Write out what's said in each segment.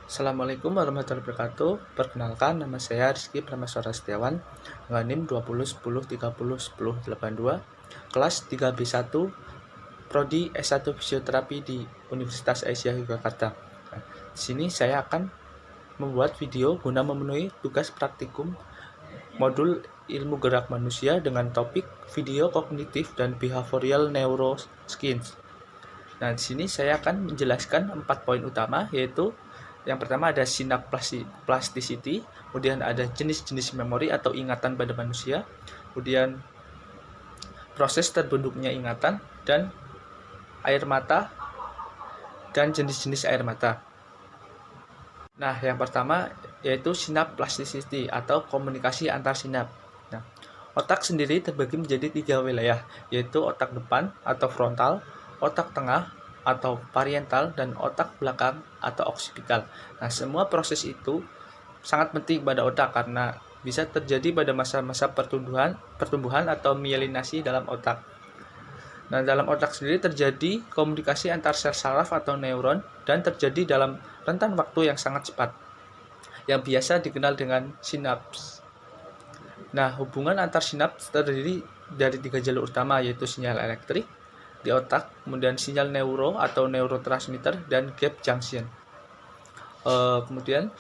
Assalamualaikum warahmatullahi wabarakatuh. Perkenalkan, nama saya Rizky Pramaswara Setiawan, dengan NIM 2010301082, kelas 3B1, Prodi S1 Fisioterapi di Universitas Aisyah Yogyakarta. Di sini saya akan membuat video guna memenuhi tugas praktikum modul ilmu gerak manusia dengan topik video kognitif dan behavioral neuroskills. Nah, di sini saya akan menjelaskan 4 poin utama, yaitu yang pertama ada synapse plasticity, kemudian ada jenis-jenis memori atau ingatan pada manusia, kemudian proses terbentuknya ingatan, dan air mata dan jenis-jenis air mata. Nah, yang pertama yaitu synapse plasticity atau komunikasi antar sinap. Nah, otak sendiri terbagi menjadi 3 wilayah, yaitu otak depan atau frontal, otak tengah atau parietal, dan otak belakang atau occipital. Nah, semua proses itu sangat penting pada otak karena bisa terjadi pada masa-masa pertumbuhan atau mielinasi dalam otak. Nah, dalam otak sendiri terjadi komunikasi antar sel saraf atau neuron dan terjadi dalam rentan waktu yang sangat cepat, yang biasa dikenal dengan sinaps. Nah, hubungan antar sinaps terdiri dari 3 jalur utama, yaitu sinyal elektrik di otak, kemudian sinyal neuro atau neurotransmitter, dan gap junction. Kemudian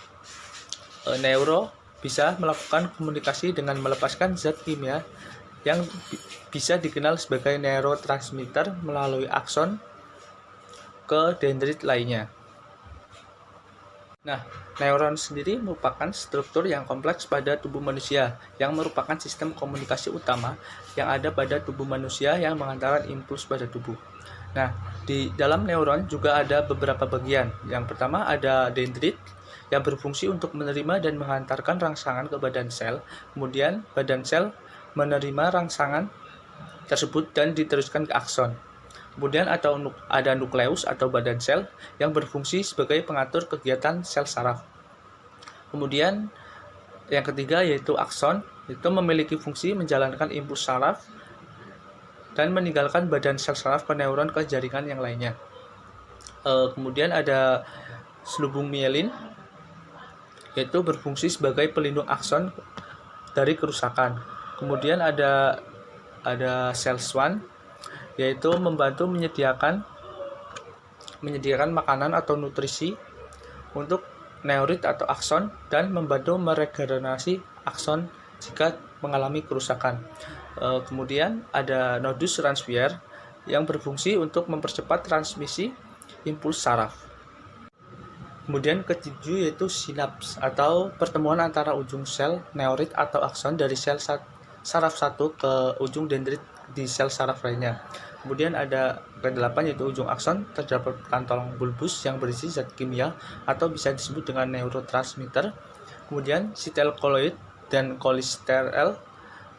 neuro bisa melakukan komunikasi dengan melepaskan zat kimia yang bisa dikenal sebagai neurotransmitter melalui akson ke dendrit lainnya. Nah, neuron sendiri merupakan struktur yang kompleks pada tubuh manusia yang merupakan sistem komunikasi utama yang ada pada tubuh manusia yang mengantarkan impuls pada tubuh. Nah, di dalam neuron juga ada beberapa bagian. Yang pertama ada dendrit yang berfungsi untuk menerima dan menghantarkan rangsangan ke badan sel. Kemudian badan sel menerima rangsangan tersebut dan diteruskan ke akson. Kemudian ada nukleus atau badan sel yang berfungsi sebagai pengatur kegiatan sel saraf. Kemudian yang ketiga yaitu akson, itu memiliki fungsi menjalankan impuls saraf dan meninggalkan badan sel saraf ke neuron ke jaringan yang lainnya. Kemudian ada selubung mielin, yaitu berfungsi sebagai pelindung akson dari kerusakan. Kemudian ada sel Schwann, yaitu membantu menyediakan makanan atau nutrisi untuk neurit atau akson dan membantu meregenerasi akson jika mengalami kerusakan. Kemudian ada nodus transfer yang berfungsi untuk mempercepat transmisi impuls saraf. Kemudian ketujuh yaitu sinaps atau pertemuan antara ujung sel neurit atau akson dari sel saraf satu ke ujung dendrit di sel saraf lainnya. Kemudian ada ke-8 yaitu ujung akson terdapat kantong bulbus yang berisi zat kimia atau bisa disebut dengan neurotransmitter. Kemudian sitel-koloid dan kolesterol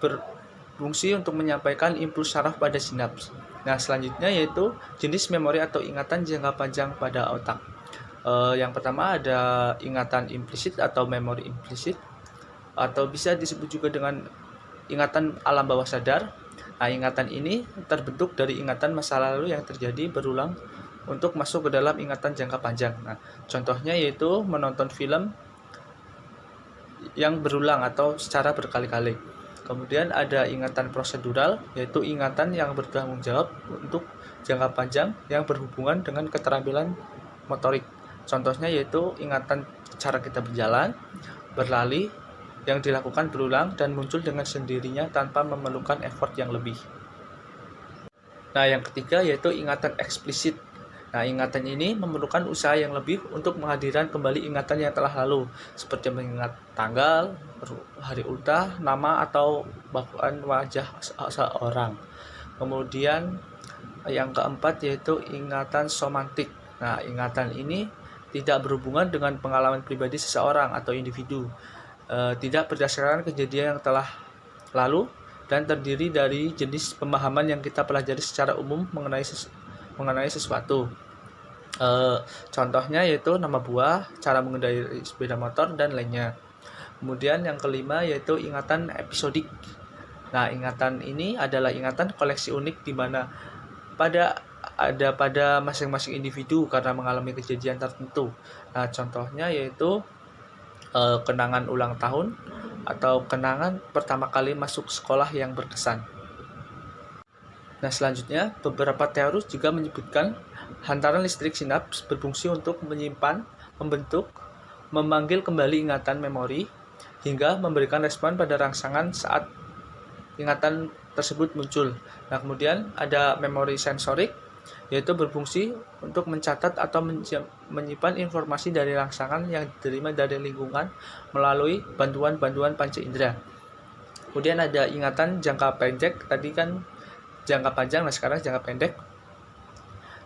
berfungsi untuk menyampaikan impuls saraf pada sinaps. Nah, selanjutnya yaitu jenis memori atau ingatan jangka panjang pada otak. Yang pertama ada ingatan implisit atau memori implisit, atau bisa disebut juga dengan ingatan alam bawah sadar. Nah, ingatan ini terbentuk dari ingatan masa lalu yang terjadi berulang untuk masuk ke dalam ingatan jangka panjang. Nah, contohnya yaitu menonton film yang berulang atau secara berkali-kali. Kemudian ada ingatan prosedural, yaitu ingatan yang bertanggung jawab untuk jangka panjang yang berhubungan dengan keterampilan motorik. Contohnya yaitu ingatan cara kita berjalan, berlari, yang dilakukan berulang dan muncul dengan sendirinya tanpa memerlukan effort yang lebih. Nah, yang ketiga yaitu ingatan eksplisit. Nah, ingatan ini memerlukan usaha yang lebih untuk menghadirkan kembali ingatan yang telah lalu, seperti mengingat tanggal, hari ultah, nama, atau bahkan wajah seseorang. Kemudian yang keempat yaitu ingatan somatik. Nah, ingatan ini tidak berhubungan dengan pengalaman pribadi seseorang atau individu. Tidak berdasarkan kejadian yang telah lalu dan terdiri dari jenis pemahaman yang kita pelajari secara umum mengenai sesuatu. Contohnya yaitu nama buah, cara mengendarai sepeda motor, dan lainnya. Kemudian yang kelima yaitu ingatan episodik. Nah, ingatan ini adalah ingatan koleksi unik di mana pada ada pada masing-masing individu karena mengalami kejadian tertentu. Nah, contohnya yaitu kenangan ulang tahun atau kenangan pertama kali masuk sekolah yang berkesan. Nah, selanjutnya beberapa teoris juga menyebutkan hantaran listrik sinaps berfungsi untuk menyimpan, membentuk, memanggil kembali ingatan memori, hingga memberikan respon pada rangsangan saat ingatan tersebut muncul. Nah, kemudian ada memori sensorik, yaitu berfungsi untuk mencatat atau menyimpan informasi dari rangsangan yang diterima dari lingkungan melalui bantuan-bantuan panca indera. Kemudian ada ingatan jangka pendek, tadi kan jangka panjang, nah sekarang jangka pendek.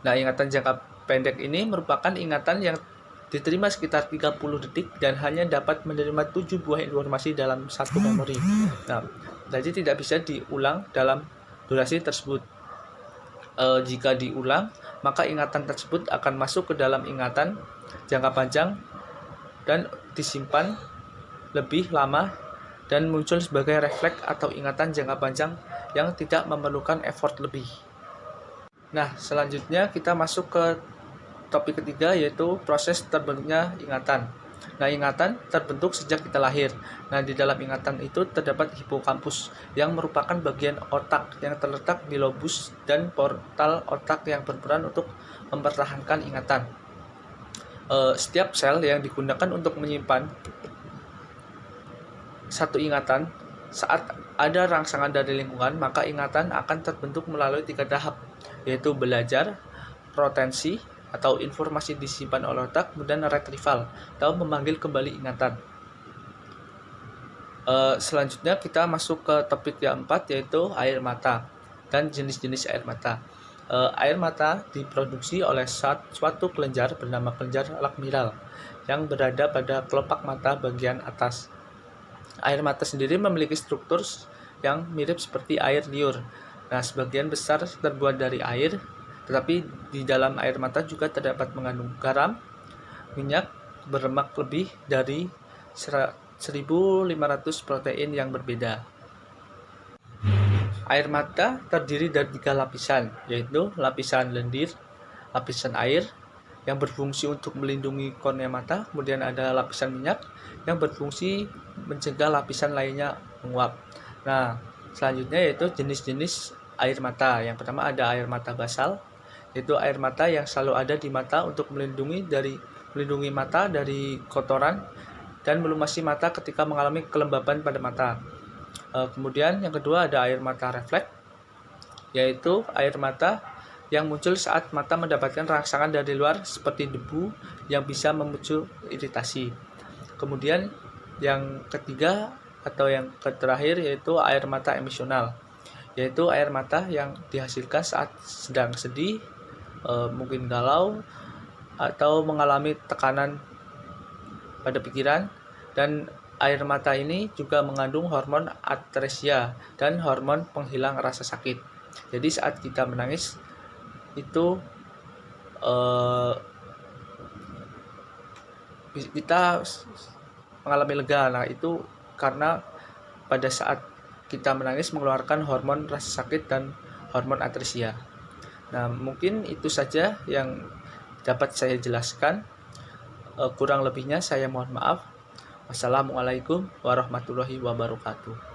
Nah, ingatan jangka pendek ini merupakan ingatan yang diterima sekitar 30 detik dan hanya dapat menerima 7 buah informasi dalam satu memori. Nah, jadi tidak bisa diulang dalam durasi tersebut. Jika diulang, maka ingatan tersebut akan masuk ke dalam ingatan jangka panjang dan disimpan lebih lama dan muncul sebagai refleks atau ingatan jangka panjang yang tidak memerlukan effort lebih. Nah, selanjutnya kita masuk ke topik ketiga, yaitu proses terbentuknya ingatan. Nah, ingatan terbentuk sejak kita lahir. Nah, di dalam ingatan itu terdapat hipokampus yang merupakan bagian otak yang terletak di lobus dan portal otak yang berperan untuk mempertahankan ingatan. Setiap sel yang digunakan untuk menyimpan satu ingatan, saat ada rangsangan dari lingkungan, maka ingatan akan terbentuk melalui 3 tahap, yaitu belajar, retensi, atau informasi disimpan oleh otak, kemudian retrieval atau memanggil kembali ingatan. Selanjutnya kita masuk ke topik yang keempat, yaitu air mata dan jenis-jenis air mata. Air mata diproduksi oleh suatu kelenjar bernama kelenjar lakmiral yang berada pada kelopak mata bagian atas. Air mata sendiri memiliki struktur yang mirip seperti air liur. Nah, sebagian besar terbuat dari air, tetapi di dalam air mata juga terdapat mengandung garam, minyak, berlemak lebih dari 1.500 protein yang berbeda. Air mata terdiri dari 3 lapisan, yaitu lapisan lendir, lapisan air yang berfungsi untuk melindungi kornea mata, kemudian ada lapisan minyak yang berfungsi mencegah lapisan lainnya menguap. Nah, selanjutnya yaitu jenis-jenis air mata. Yang pertama ada air mata basal, yaitu air mata yang selalu ada di mata untuk melindungi mata dari kotoran dan melumasi mata ketika mengalami kelembaban pada mata. Kemudian yang kedua ada air mata refleks, yaitu air mata yang muncul saat mata mendapatkan rangsangan dari luar seperti debu yang bisa memicu iritasi. Kemudian yang ketiga atau yang terakhir yaitu air mata emosional, yaitu air mata yang dihasilkan saat sedang sedih, mungkin galau, atau mengalami tekanan pada pikiran. Dan air mata ini juga mengandung hormon atresia dan hormon penghilang rasa sakit. Jadi saat kita menangis itu kita mengalami lega. Nah, itu karena pada saat kita menangis mengeluarkan hormon rasa sakit dan hormon atresia. Nah, mungkin itu saja yang dapat saya jelaskan. Kurang lebihnya saya mohon maaf. Wassalamualaikum warahmatullahi wabarakatuh.